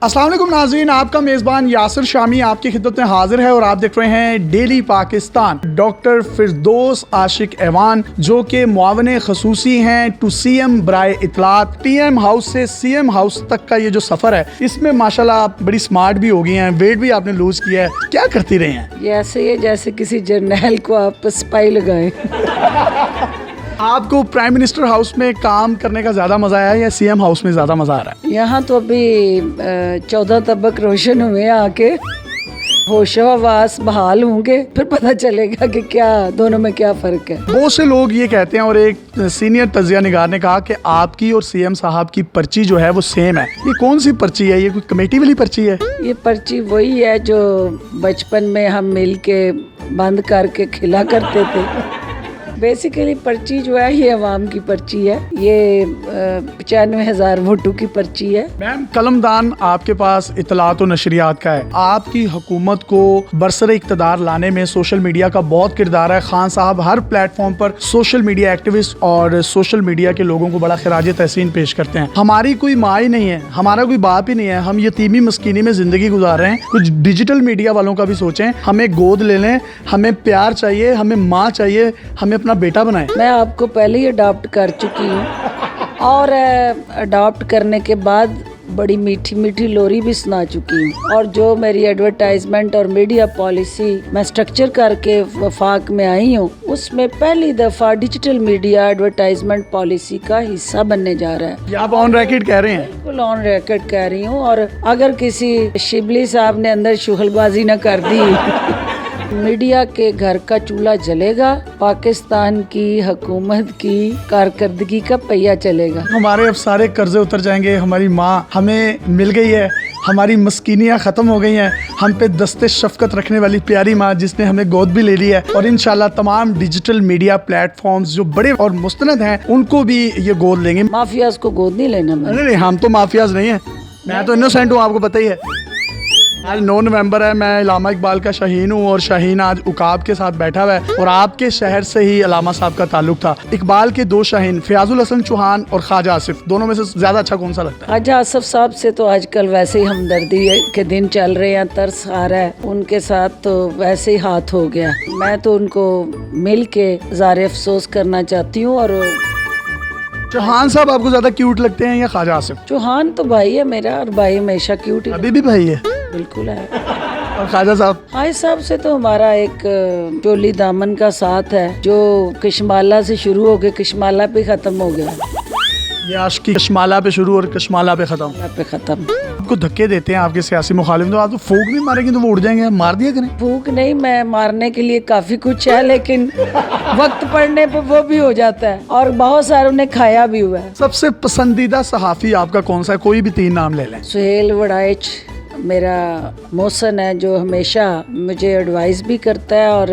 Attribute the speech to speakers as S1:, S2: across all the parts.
S1: अस्सलाम वालेकुम नाज़रीन, आपका मेज़बान यासिर शामी आपकी खिदमत में हाजिर है और आप देख रहे हैं डेली पाकिस्तान। डॉक्टर फिरदौस आशिक ऐवान जो कि मुआवने खसूसी हैं टू CM बराए इतलात। PM हाउस से CM हाउस तक का ये जो सफ़र है इसमें माशाल्लाह आप बड़ी स्मार्ट भी हो गई हैं, वेट भी आपने लूज़ किया है। क्या करती रही हैं?
S2: ये ऐसे ही जैसे किसी जर्नैल को आप स्पाई लगाएं।
S1: आपको प्राइम मिनिस्टर हाउस में काम करने का ज़्यादा मज़ा आया या CM हाउस में ज़्यादा मज़ा आ रहा है?
S2: यहाँ तो अभी 14 तबक रोशन हुए आके होशो हवास बहाल होंगे, फिर पता चलेगा कि क्या दोनों में क्या फ़र्क है।
S1: बहुत से लोग ये कहते हैं और एक सीनियर तजिया निगार ने कहा कि आपकी और CM साहब की पर्ची जो है वो सेम है। ये कौन सी पर्ची है? ये कोई कमेटी वाली पर्ची है?
S2: ये पर्ची वही है जो बचपन में हम मिल के बंद करके खिला करते थे। बेसिकली पर्ची जो है ये अवाम की पर्ची है। ये 95,000 वोटों की पर्ची है।
S1: मैम, कलमदान आपके पास इतलात और नशरियात का है। आपकी हुकूमत को बरसरे इक़्तिदार लाने में सोशल मीडिया का बहुत किरदार है। खान साहब हर प्लेटफॉर्म पर सोशल मीडिया एक्टिविस्ट और सोशल मीडिया के लोगों को बड़ा खिराज तहसीन पेश करते हैं। हमारी कोई माँ ही नहीं है, हमारा कोई बाप ही नहीं है, हम यतीमी मस्कीनी में ज़िंदगी गुजार रहे हैं। कुछ डिजिटल मीडिया वालों का भी सोचें, हमें गोद ले लें, हमें प्यार चाहिए, हमें माँ चाहिए, हमें अपना बेटा बनाएं।
S2: मैं आपको पहले ही अडॉप्ट कर चुकी हूँ और अडॉप्ट करने के बाद बड़ी मीठी मीठी लोरी भी सुना चुकी हूँ। और जो मेरी एडवर्टाइजमेंट और मीडिया पॉलिसी मैं स्ट्रक्चर करके वफाक में आई हूँ, उसमें पहली दफ़ा डिजिटल मीडिया एडवर्टाइजमेंट पॉलिसी का हिस्सा बनने जा रहा है।
S1: ये आप ऑन रिकॉर्ड कह रहे हैं?
S2: बिल्कुल ऑन रिकॉर्ड कह रही हूँ। और अगर किसी शिबली साहब ने अंदर शुगलबाजी न कर दी मीडिया के घर का चूल्हा जलेगा, पाकिस्तान की हुकूमत की कारकर्दगी का पहिया चलेगा।
S1: हमारे अब सारे कर्जे उतर जाएंगे, हमारी माँ हमें मिल गई है, हमारी मस्कीनियाँ ख़त्म हो गई हैं, हम पे दस्ते शफ़क़त रखने वाली प्यारी माँ जिसने हमें गोद भी ले ली है। और इंशाल्लाह तमाम डिजिटल मीडिया प्लेटफॉर्म्स जो बड़े और मुस्तनद हैं उनको भी ये गोद लेंगे।
S2: माफियाज को गोद नहीं लेना।
S1: नहीं, हम तो माफियाज नहीं हैं, मैं तो इनोसेंट हूँ, आपको पता ही है। आज 9 नवंबर है, मैं अल्लामा इकबाल का शाहीन हूँ और शाहीन आज उकाब के साथ बैठा हुआ है और आपके शहर से ही अल्लामा साहब का ताल्लुक था। इकबाल के 2 शाहीन फयाजुल हसन चौहान और ख्वाजा आसिफ, दोनों में से ज़्यादा अच्छा कौन सा लगता है?
S2: ख्वाजा आसिफ साहब से तो आजकल वैसे ही हमदर्दी के दिन चल रहे हैं, तरस आ रहा है, उनके साथ तो वैसे ही हाथ हो गया। मैं तो उनको मिल के ज़ारे अफसोस करना चाहती हूँ। और
S1: चौहान साहब आपको ज़्यादा क्यूट लगते हैं या ख्वाजा आसिफ?
S2: चौहान तो भाई है मेरा और भाई हमेशा क्यूट ही।
S1: अभी भी भाई है?
S2: बिल्कुल है।
S1: और ख्वाजा साहब?
S2: हाय साहब से तो हमारा एक चोली दामन का साथ है जो कशमाला से शुरू होके कशमाला पे खत्म हो गया।
S1: ये आशिकी कशमाला पे शुरू और कशमाला पे
S2: खत्म।
S1: आपको धक्के देते हैं आपके सियासी मुखालिफ, तो आप तो फूक भी मारेंगे तो वो उड़ जाएंगे, मार दिया करें।
S2: फूक नहीं, मैं मारने के लिए काफी कुछ है लेकिन वक्त पड़ने पर वो भी हो जाता है और बहुत सारों ने खाया भी हुआ है।
S1: सबसे पसंदीदा सहाफ़ी आपका कौन सा है? कोई भी 3 नाम ले लें।
S2: सुहेल वड़ाइच मेरा मोहसन है जो हमेशा मुझे एडवाइस भी करता है और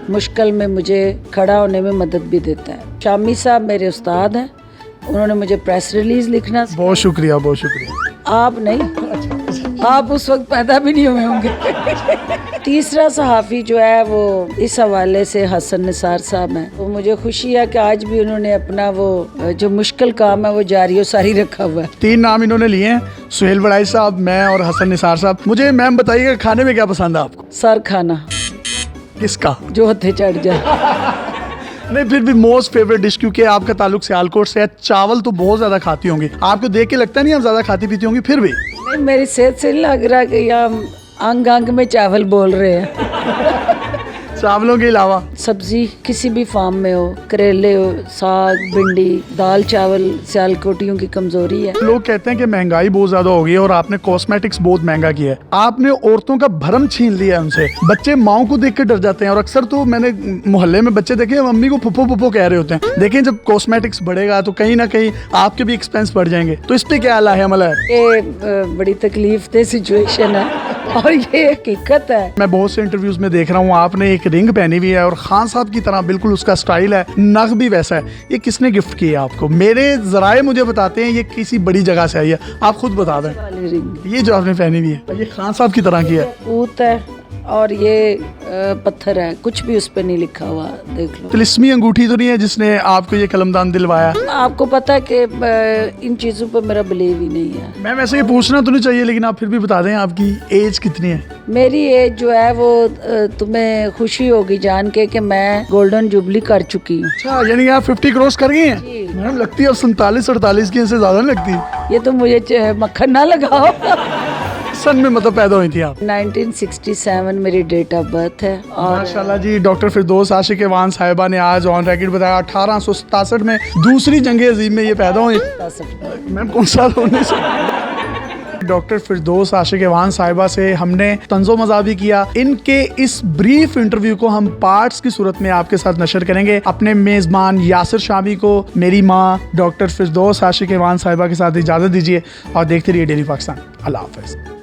S2: मुश्किल में मुझे खड़ा होने में मदद भी देता है। शामी साहब मेरे उस्ताद हैं, उन्होंने मुझे प्रेस रिलीज लिखना।
S1: बहुत शुक्रिया, बहुत शुक्रिया।
S2: आप नहीं, आप उस वक्त पैदा भी नहीं हुए होंगे। तीसरा सहाफ़ी जो है वो इस हवाले से हसन निसार साहब हैं। तो मुझे खुशी है कि आज भी उन्होंने अपना वो जो मुश्किल काम है वो जारी और सारी रखा हुआ है।
S1: 3 नाम इन्होंने लिए हैं, सुहेल वड़ाई साहब, मैं और हसन निसार साहब। मुझे मैम बताइएगा खाने में क्या पसंद है आपको?
S2: सर खाना।
S1: किसका?
S2: जो हथे चढ़ जाए।
S1: नहीं, फिर भी मोस्ट फेवरेट डिश, क्योंकि आपका ताल्लुक सियालकोट से है, चावल तो बहुत ज्यादा खाती होंगी। आपको देख के लगता नहीं आप ज्यादा खाती पीती होंगी, फिर भी
S2: नहीं, मेरी सेहत से नहीं लग रहा कि यहाँ अंग अंग में चावल बोल रहे हैं।
S1: चावलों के अलावा
S2: सब्जी किसी भी फार्म में हो, करेले हो, साग, भिंडी, दाल चावल सियालकोटियों की कमजोरी है।
S1: लोग कहते हैं कि महंगाई बहुत ज्यादा हो गई है और आपने कॉस्मेटिक्स बहुत महंगा किया है। आपने औरतों का भरम छीन लिया है उनसे। बच्चे माओ को देख कर डर जाते हैं और अक्सर तो मैंने मोहल्ले में बच्चे देखे मम्मी को फुप्पो फुप्पो कह रहे होते हैं। देखें, जब कॉस्मेटिक्स बढ़ेगा तो कहीं ना कहीं आपके भी एक्सपेंस बढ़ जाएंगे, तो इस पे क्या अमल है?
S2: ये बड़ी तकलीफ दे सिचुएशन है और ये हकीकत है।
S1: मैं बहुत से इंटरव्यूज में देख रहा हूँ आपने एक रिंग पहनी हुई है और खान साहब की तरह बिल्कुल उसका स्टाइल है, नग भी वैसा है। ये किसने गिफ्ट किया है आपको? मेरे जराए मुझे बताते हैं ये किसी बड़ी जगह से आई है, आप खुद बता दें।
S2: वाली रिंग
S1: ये जो आपने पहनी हुई है ये खान साहब की तरह की है?
S2: पूत है और ये पत्थर है, कुछ भी उस पर नहीं लिखा हुआ, देख लो।
S1: तिलिस्मी अंगूठी तो नहीं है जिसने आपको ये कलमदान दिलवाया?
S2: आपको पता है कि इन चीज़ों पर मेरा बिलीव ही नहीं है।
S1: मैम ऐसे ये पूछना तो नहीं चाहिए, लेकिन आप फिर भी बता दें आपकी एज कितनी है?
S2: मेरी एज जो है वो तुम्हें खुशी होगी जान के कि मैं गोल्डन जुबली कर चुकी हूँ।
S1: अच्छा, यानी आप 50 क्रॉस कर गई हैं?
S2: जी।
S1: मैम लगती है अब 47-48 की, इससे ज्यादा नहीं लगती?
S2: ये तो मुझे मक्खन ना लगाओ।
S1: सन में मतलब पैदा हुई थी आप?
S2: 1967 मेरी डेट ऑफ बर्थ है। और
S1: माशाल्लाह जी। डॉक्टर फिरदौस आशिक एवान साहिबा ने आज ऑन रिकॉर्ड बताया 1867 में दूसरी जंग अजीम में ये पैदा हुई। मैम कौन साल होने से? डॉक्टर फिरदौस आशिक एवान साहिबा से हमने तंजो मज़ा भी किया। इनके इस ब्रीफ इंटरव्यू को हम पार्ट्स की सूरत में आपके साथ नशर करेंगे। अपने मेज़बान यासिर शामी को मेरी माँ डॉक्टर फिरदौस आशिक एवान साहिबा के साथ इजाज़त दीजिए और देखते रहिए डेली पाकिस्तान। अल्लाह हाफ़िज़।